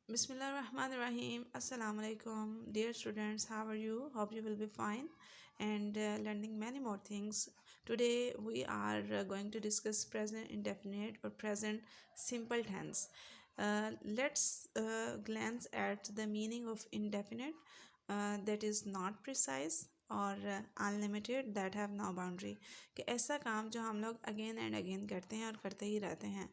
Bismillahirrahmanirrahim. Assalamu alaikum. Dear students, how are you? Hope you will be fine and learning many more things. Today we are going to discuss present indefinite or present simple tense. Let's glance at the meaning of indefinite, that is not precise, और unlimited that have no boundary, कि ऐसा काम जो हम लोग again and again करते हैं और करते ही रहते हैं।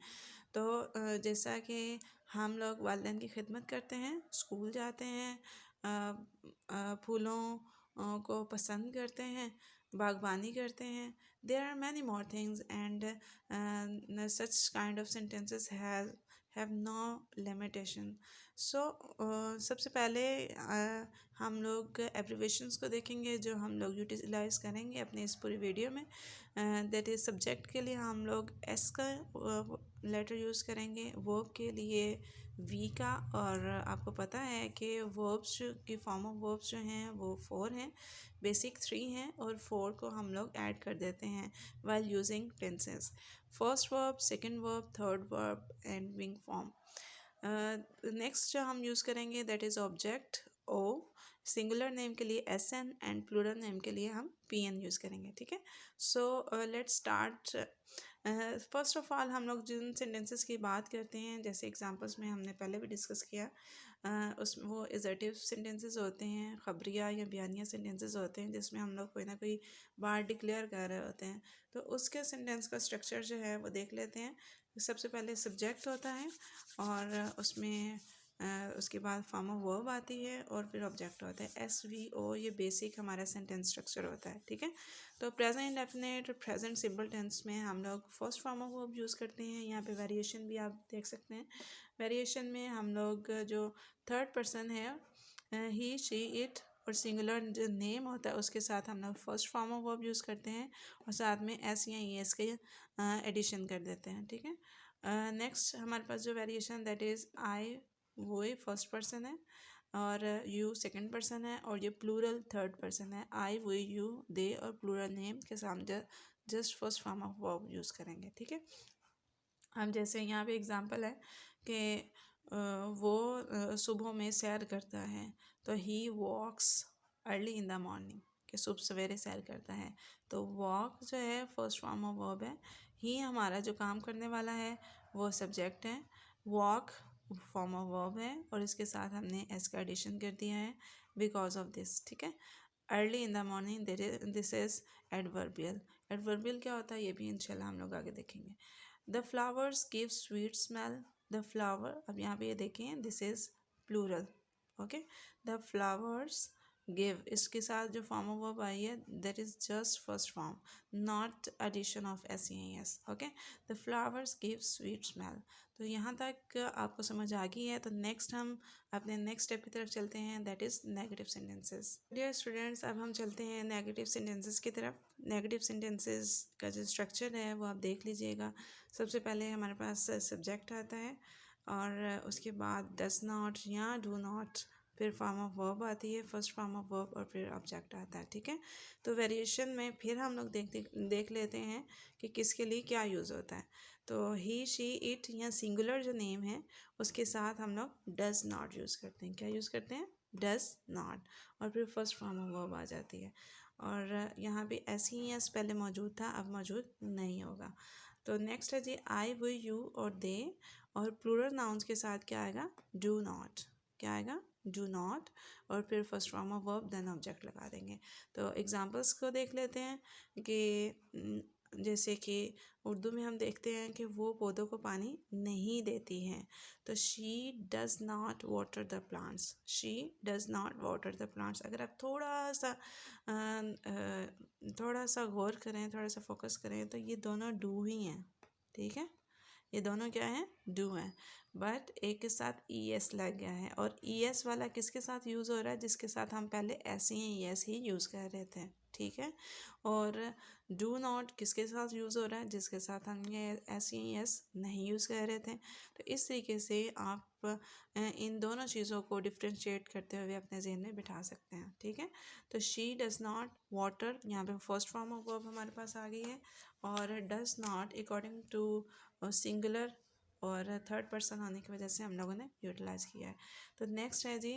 तो जैसा कि हम लोग वालिदैन की खिदमत करते हैं, स्कूल जाते हैं, फूलों को पसंद करते हैं, बागबानी करते हैं। There are many more things and such kind of sentences have no limitation. So सबसे पहले हम लोग एब्रीवेशंस को देखेंगे जो हम लोग यूटिलाइज करेंगे अपने इस पूरी वीडियो में। दैट इज़ सब्जेक्ट के लिए हम लोग एस का लेटर यूज़ करेंगे, वर्ब के लिए वी का, और आपको पता है कि वर्ब्स की फॉर्म ऑफ वर्ब्स जो हैं वो 4 हैं, बेसिक 3 हैं और 4 को हम लोग ऐड कर देते हैं while using tenses. First verb, second verb, third verb and ing form. Next जो हम यूज़ करेंगे that is object O, singular name के लिए S N and plural name के लिए हम पी एन यूज़ करेंगे। ठीक है, so let's start. First of all हम लोग जिन सेंटेंसेस की बात करते हैं, जैसे एग्जांपल्स में हमने पहले भी डिस्कस किया, उस वो इज़र्टिव सेंटेंसेस होते हैं, खबरिया या बयानिया सेंटेंसेस होते हैं जिसमें हम लोग कोई ना कोई बात डिक्लेयर कर रहे होते हैं। तो उसके सेंटेंस का स्ट्रक्चर जो है वो देख लेते हैं। सबसे पहले सब्जेक्ट होता है और उसमें उसके बाद फॉर्म ऑफ वर्ब आती है और फिर ऑब्जेक्ट होता है, एस वी ओ। ये बेसिक हमारा सेंटेंस स्ट्रक्चर होता है। ठीक है, तो प्रेजेंट इंडेफिनिट और प्रेजेंट सिंपल टेंस में हम लोग first form of verb use करते हैं। यहाँ पे वेरिएशन भी आप देख सकते हैं। वेरिएशन में हम लोग जो थर्ड पर्सन है, ही शी इट, और सिंगुलर जो नेम होता है उसके साथ हम लोग first form of verb use करते हैं और साथ में एस या ई एस के एडिशन कर देते हैं। ठीक है, नेक्स्ट हमारे पास जो वेरिएशन दैट इज़ आई, वो फर्स्ट पर्सन है और यू सेकंड पर्सन है और ये प्लूरल थर्ड पर्सन है। आई, वी, यू, दे और प्लूरल नेम के सामने just first form of verb use करेंगे। ठीक है, हम जैसे यहाँ पे एग्जांपल है कि वो सुबह में सैर करता है, तो ही वॉक्स अर्ली इन द मॉर्निंग, कि सुबह सवेरे सैर करता है। तो वॉक जो है फर्स्ट फॉर्म ऑफ वर्ब है। ही हमारा जो काम करने वाला है वो सब्जेक्ट है, वॉक फॉर्म ऑफ वर्ब है और इसके साथ हमने एस का एडिशन कर दिया है बिकॉज ऑफ दिस। ठीक है, early in the morning this is adverbial. Adverbial क्या होता है ये भी इंशाल्लाह हम लोग आगे देखेंगे। The flowers give sweet smell. The flower, अब यहाँ पे ये देखें this is plural. Okay, the flowers give, इसके साथ जो फॉर्म ऑफ वर्ब आई है that is just first form, not addition of S E S. Okay, the flowers give sweet smell. तो यहाँ तक आपको समझ आ गई है। तो नेक्स्ट हम अपने नेक्स्ट स्टेप की तरफ चलते हैं, that is negative sentences. Dear students, अब हम चलते हैं नेगेटिव सेंटेंसेस की तरफ। नेगेटिव सेंटेंसेस का जो स्ट्रक्चर है वो आप देख लीजिएगा। सबसे पहले हमारे पास सब्जेक्ट आता है और उसके बाद डज नॉट या डू नॉट, फिर फॉर्म ऑफ वर्ब आती है, फर्स्ट फॉर्म ऑफ वर्ब, और फिर ऑब्जेक्ट आता है। ठीक है, तो वेरिएशन में फिर हम लोग देख लेते हैं कि किसके लिए क्या यूज़ होता है। तो ही शी इट या सिंगुलर जो नेम है उसके साथ हम लोग डज नॉट यूज़ करते हैं। क्या यूज़ करते हैं? डज नॉट, और फिर फर्स्ट फॉर्म ऑफ वर्ब आ जाती है। और यहाँ पे ऐसे ही एस पहले मौजूद था, अब मौजूद नहीं होगा। तो नेक्स्ट है जी आई, वी, यू और दे, और प्लूरल नाउन्स के साथ क्या आएगा? Do not. क्या आएगा? डू नॉट, और फिर first form of verb then object लगा देंगे। तो एग्जांपल्स को देख लेते हैं कि जैसे कि उर्दू में हम देखते हैं कि वो पौधों को पानी नहीं देती हैं, तो she does not water the plants. She does not water the plants. अगर आप थोड़ा सा गौर करें, थोड़ा सा फोकस करें, तो ये दोनों डू ही हैं। ठीक है, ये दोनों क्या हैं? डू हैं, बट एक के साथ ई एस लग गया है। और ई एस वाला किसके साथ यूज़ हो रहा है? जिसके साथ हम पहले ऐसे ही ई एस ही यूज़ कर रहे थे। ठीक है, और डू नॉट किसके साथ यूज़ हो रहा है? जिसके साथ हम ये ऐसे ही एस नहीं यूज़ कर रहे थे। तो इस तरीके से आप इन दोनों चीज़ों को डिफ्रेंशिएट करते हुए अपने जहन में बिठा सकते हैं। ठीक है, तो शी डज़ नॉट वाटर, यहाँ पे फर्स्ट फॉर्म ऑफ वर्ब हमारे पास आ गई है, और does not according to singular और थर्ड पर्सन होने की वजह से हम लोगों ने यूटिलाइज़ किया है। तो नेक्स्ट है G,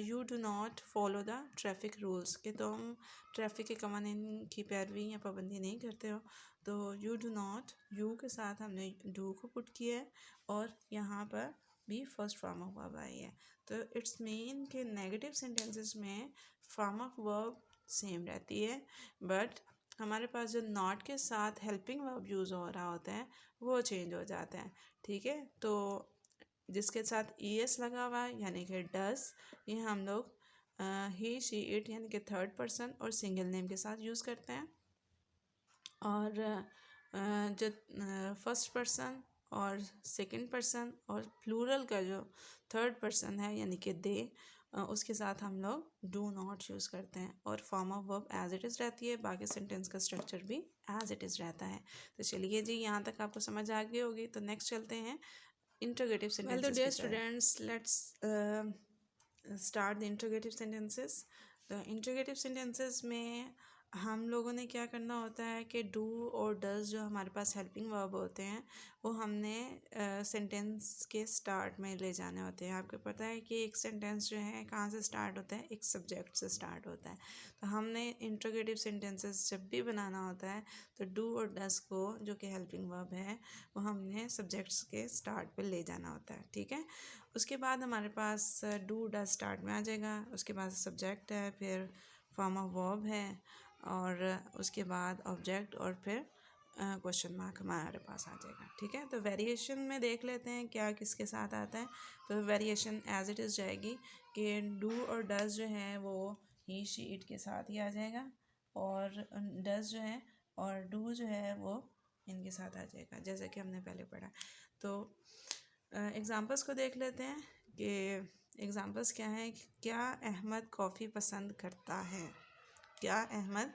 you do not follow the traffic rules, कि तुम ट्रैफिक के कवानीन की पैरवी या पाबंदी नहीं करते हो। तो यू डू नॉट, यू के साथ हमने डू को पुट किया है और यहाँ पर भी फर्स्ट फॉर्म ऑफ वर्ब आई है। तो इट्स मीन कि नेगेटिव सेंटेंसेस में फॉर्म ऑफ वर्ब सेम रहती है, बट हमारे पास जो नॉट के साथ हेल्पिंग वर्ब यूज़ हो रहा होता है वो चेंज हो जाते हैं। ठीक है, तो जिसके साथ ES लगा हुआ है यानी कि डस, ये हम लोग ही शी इट यानी कि थर्ड पर्सन और सिंगल नेम के साथ यूज़ करते हैं। और जो फर्स्ट पर्सन और सेकंड पर्सन और प्लूरल का जो थर्ड पर्सन है यानी कि दे, उसके साथ हम लोग डू नॉट यूज़ करते हैं और form of verb as it is रहती है, बाकी सेंटेंस का स्ट्रक्चर भी एज इट इज़ रहता है। तो चलिए जी, यहाँ तक आपको समझ आ गई होगी। तो नेक्स्ट चलते हैं इंटरोगेटिव सेंटेंसेस। वेल, तो dear students, let's start the interrogative sentences. तो इंटरोगेटिव सेंटेंसेस में हम लोगों ने क्या करना होता है कि डू और डज जो हमारे पास हेल्पिंग वर्ब होते हैं वो हमने सेंटेंस के स्टार्ट में ले जाने होते हैं। आपको पता है कि एक सेंटेंस जो है कहाँ से स्टार्ट होता है, एक सब्जेक्ट से स्टार्ट होता है। तो हमने इंटरोगेटिव सेंटेंसेस जब भी बनाना होता है तो डू और डज को, जो कि हेल्पिंग वर्ब है, वो हमने सब्जेक्ट्स के स्टार्ट पे ले जाना होता है। ठीक है, उसके बाद हमारे पास डू डज स्टार्ट में आ जाएगा, उसके बाद सब्जेक्ट है, फिर फॉर्म ऑफ वर्ब है, और उसके बाद ऑब्जेक्ट, और फिर क्वेश्चन मार्क हमारे पास आ जाएगा। ठीक है, तो वेरिएशन में देख लेते हैं क्या किसके साथ आता है। तो वेरिएशन एज इट इज़ जाएगी कि डू और डज जो है वो ही शी इट के साथ ही आ जाएगा, और डज जो है और डू जो है वो इनके साथ आ जाएगा, जैसे कि हमने पहले पढ़ा। तो एग्ज़ाम्पल्स को देख लेते हैं कि एग्ज़ाम्पल्स क्या हैं। क्या अहमद कॉफ़ी पसंद करता है? क्या अहमद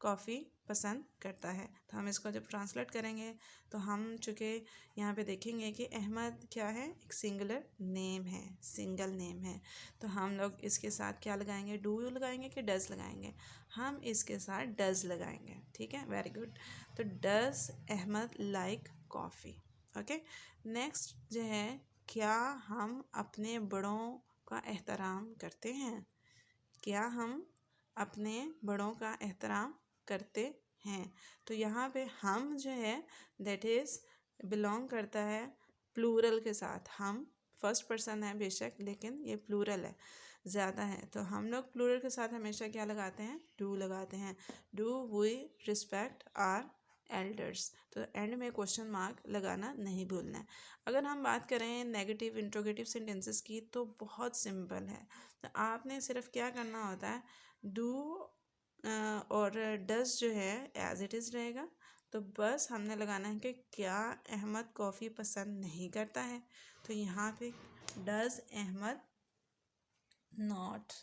कॉफ़ी पसंद करता है? तो हम इसको जब ट्रांसलेट करेंगे तो हम चूँकि यहाँ पे देखेंगे कि अहमद क्या है, एक सिंगुलर नेम है, सिंगल नेम है। तो हम लोग इसके साथ क्या लगाएंगे, डू लगाएंगे कि डज लगाएंगे? हम इसके साथ डज लगाएंगे। ठीक है, वेरी गुड। तो does Ahmed like coffee? Okay, next जो है, क्या हम अपने बड़ों का एहतराम करते हैं? क्या हम अपने बड़ों का एहतराम करते हैं? तो यहाँ पे हम जो है दैट इज़ बिलोंग करता है प्लूरल के साथ। हम फर्स्ट पर्सन है बेशक, लेकिन ये प्लूरल है, ज़्यादा है, तो हम लोग प्लूरल के साथ हमेशा क्या लगाते हैं, डू लगाते हैं। Do we respect our elders? तो एंड में क्वेश्चन मार्क लगाना नहीं भूलना है। अगर हम बात करें नेगेटिव इंट्रोगेटिव सेंटेंसेस की तो बहुत सिंपल है। तो आपने सिर्फ क्या करना होता है, डू और डज जो है एज इट इज़ रहेगा। तो बस हमने लगाना है कि क्या अहमद कॉफ़ी पसंद नहीं करता है? तो यहाँ पे डज अहमद नॉट,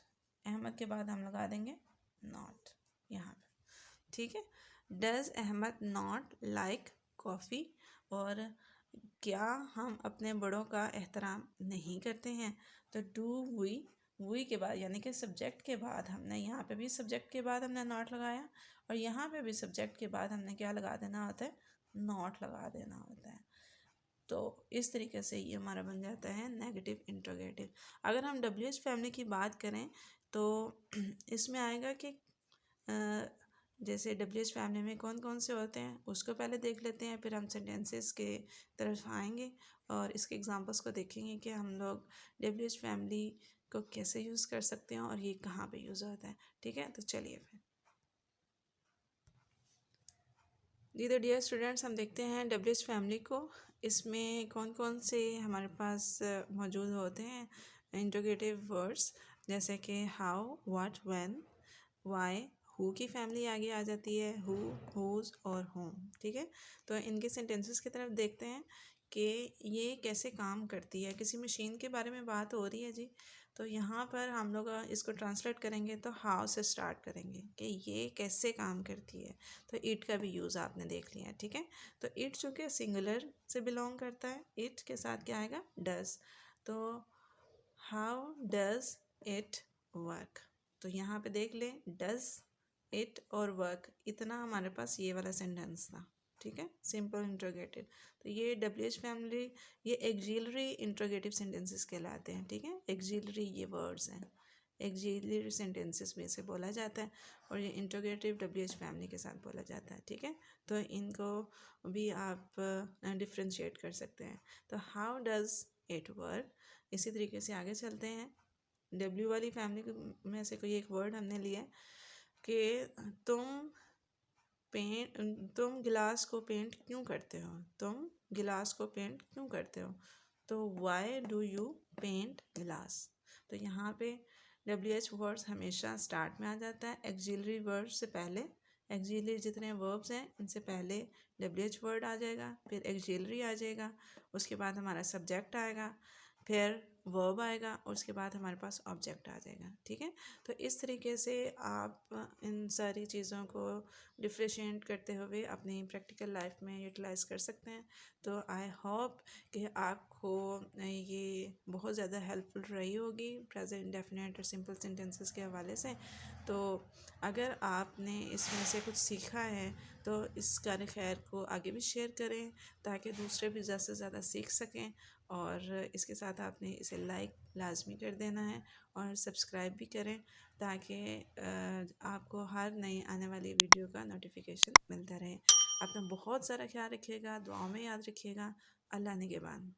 अहमद के बाद हम लगा देंगे नॉट यहाँ पे। ठीक है, does Ahmed not like coffee? और क्या हम अपने बड़ों का एहतराम नहीं करते हैं? तो डू वी के बाद यानी कि सब्जेक्ट के बाद हमने यहाँ पे भी सब्जेक्ट के बाद हमने नॉट लगाया, और यहाँ पे भी सब्जेक्ट के बाद हमने क्या लगा देना होता है, नॉट लगा देना होता है। तो इस तरीके से ये हमारा बन जाता है नेगेटिव इंट्रोगेटिव। अगर हम WH फैमिली की बात करें तो इसमें आएगा कि जैसे WH फैमिली में कौन कौन से होते हैं उसको पहले देख लेते हैं, फिर हम सेंटेंसेस के तरफ आएंगे और इसके एग्जांपल्स को देखेंगे कि हम लोग WH फैमिली को कैसे यूज़ कर सकते हैं और ये कहाँ पे यूज़ होता है। ठीक है, तो चलिए फिर जी। तो डियर स्टूडेंट्स, हम देखते हैं WH फैमिली को। इसमें कौन कौन से हमारे पास मौजूद होते हैं इंट्रोगेटिव वर्ड्स, जैसे कि how, what, when, why, who की फैमिली आगे आ जाती है, हु, हुज और होम। ठीक है, तो इनके सेंटेंसेस की तरफ देखते हैं कि ये कैसे काम करती है। किसी मशीन के बारे में बात हो रही है जी, तो यहाँ पर हम लोग इसको ट्रांसलेट करेंगे तो हाउ से स्टार्ट करेंगे कि ये कैसे काम करती है। तो इट का भी यूज़ आपने देख लिया। ठीक है, तो इट चूँकि सिंगुलर से बिलोंग करता है, इट के साथ क्या आएगा, डज। तो हाउ डज इट वर्क? तो यहाँ पे देख लें, डज इट और वर्क, इतना हमारे पास ये वाला सेंटेंस था। ठीक है, सिंपल इंट्रोगेटिव। तो ये WH फैमिली, ये एक्सिलरी इंट्रोगेटिव सेंटेंसेस कहलाते हैं। ठीक है, एक्सिलरी ये वर्ड्स हैं, एक्सिलरी सेंटेंसेस में से बोला जाता है, और ये इंट्रोगेटिव WH फैमिली के साथ बोला जाता है। ठीक है, तो इनको भी आप डिफ्रेंशिएट कर सकते हैं। तो हाउ डज इट वर्क, इसी तरीके से आगे चलते हैं। W वाली फैमिली में से कोई एक वर्ड हमने लिया कि तुम तुम गिलास को पेंट क्यों करते हो, तुम गिलास को पेंट क्यों करते हो, तो वाई डू यू पेंट गिलास। तो यहाँ पे WH वर्ड्स हमेशा स्टार्ट में आ जाता है, एक्सिलरी वर्ड से पहले। एक्सिलरी जितने वर्ब्स हैं इनसे पहले WH वर्ड आ जाएगा, फिर एक्सिलरी आ जाएगा, उसके बाद हमारा सब्जेक्ट आएगा, फिर वर्ब आएगा, और उसके बाद हमारे पास ऑब्जेक्ट आ जाएगा। ठीक है, तो इस तरीके से आप इन सारी चीज़ों को डिफ्रेंशिएट करते हुए अपनी प्रैक्टिकल लाइफ में यूटिलाइज़ कर सकते हैं। तो आई होप कि आपको ये बहुत ज़्यादा हेल्पफुल रही होगी प्रेजेंट इंडेफिनिट और सिंपल सेंटेंसेस के हवाले से। तो अगर आपने इसमें से कुछ सीखा है तो इस कार खैर को आगे भी शेयर करें, ताकि दूसरे भी ज़्यादा से ज़्यादा सीख सकें। और इसके साथ आपने इसे लाइक लाजमी कर देना है, और सब्सक्राइब भी करें, ताकि आपको हर नई आने वाली वीडियो का नोटिफिकेशन मिलता रहे। अपना बहुत सारा ख्याल रखिएगा, दुआओं में याद रखिएगा। अल्लाह निगहबान।